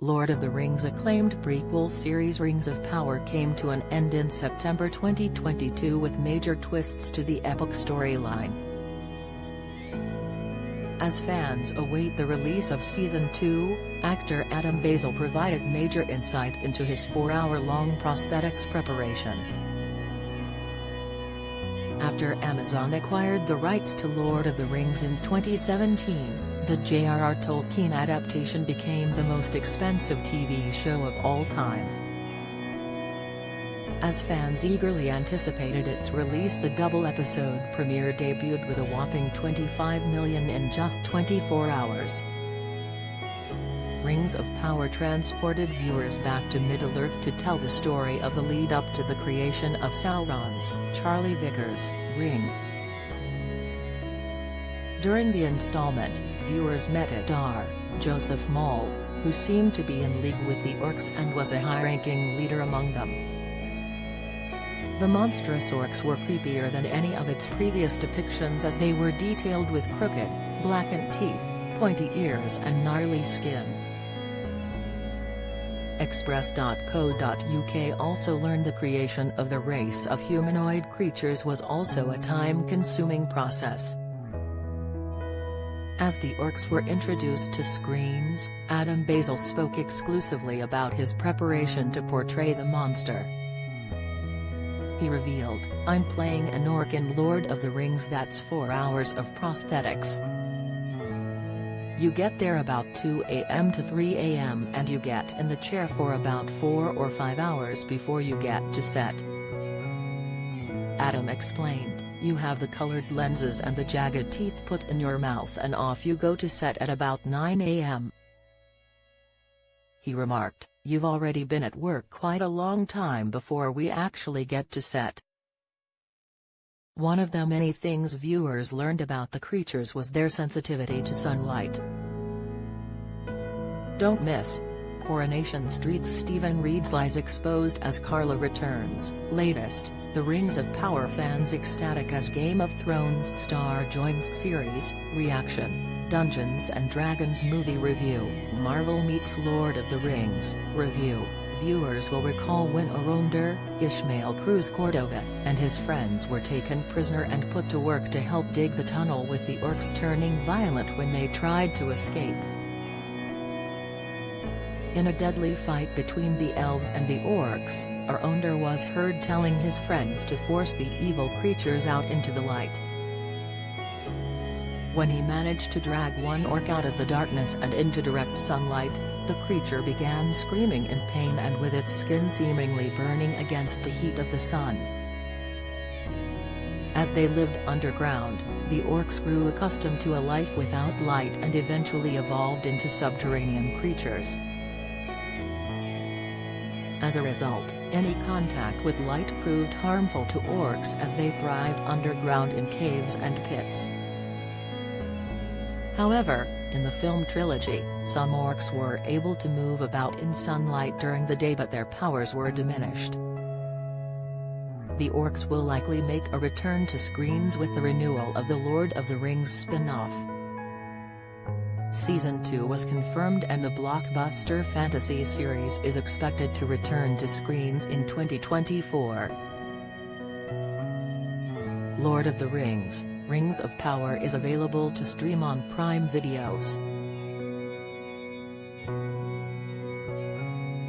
Lord of the Rings acclaimed prequel series Rings of Power came to an end in September 2022 with major twists to the epic storyline. As fans await the release of Season 2, actor Adam Basil provided major insight into his 4-hour-long prosthetics preparation. After Amazon acquired the rights to Lord of the Rings in 2017, the J.R.R. Tolkien adaptation became the most expensive TV show of all time. As fans eagerly anticipated its release, the double-episode premiere debuted with a whopping $25 million in just 24 hours. Rings of Power transported viewers back to Middle-earth to tell the story of the lead-up to the creation of Sauron's, Charlie Vickers, ring. During the installment, viewers met Adar, Joseph Maul, who seemed to be in league with the orcs and was a high-ranking leader among them. The monstrous orcs were creepier than any of its previous depictions as they were detailed with crooked, blackened teeth, pointy ears and gnarly skin. Express.co.uk also learned the creation of the race of humanoid creatures was also a time-consuming process. As the orcs were introduced to screens, Adam Basil spoke exclusively about his preparation to portray the monster. He revealed, "I'm playing an orc in Lord of the Rings. That's 4 hours of prosthetics. You get there about 2 a.m. to 3 a.m. and you get in the chair for about 4 or 5 hours before you get to set." Adam explained, "You have the colored lenses and the jagged teeth put in your mouth and off you go to set at about 9 a.m. He remarked, "You've already been at work quite a long time before we actually get to set." One of the many things viewers learned about the creatures was their sensitivity to sunlight. Don't miss. Coronation Street's Stephen Reed's lies exposed as Carla returns. Latest, the Rings of Power fans ecstatic as Game of Thrones star joins series, reaction, Dungeons & Dragons movie review, Marvel meets Lord of the Rings, review. Viewers will recall when Arondir, Ishmael Cruz Cordova, and his friends were taken prisoner and put to work to help dig the tunnel with the orcs turning violent when they tried to escape. In a deadly fight between the elves and the orcs, Arondir was heard telling his friends to force the evil creatures out into the light. When he managed to drag one orc out of the darkness and into direct sunlight, the creature began screaming in pain and with its skin seemingly burning against the heat of the sun. As they lived underground, the orcs grew accustomed to a life without light and eventually evolved into subterranean creatures. As a result, any contact with light proved harmful to orcs as they thrived underground in caves and pits. However, in the film trilogy, some orcs were able to move about in sunlight during the day but their powers were diminished. The orcs will likely make a return to screens with the renewal of the Lord of the Rings spin-off. Season 2 was confirmed and the blockbuster fantasy series is expected to return to screens in 2024. Lord of the Rings, Rings of Power is available to stream on Prime Videos.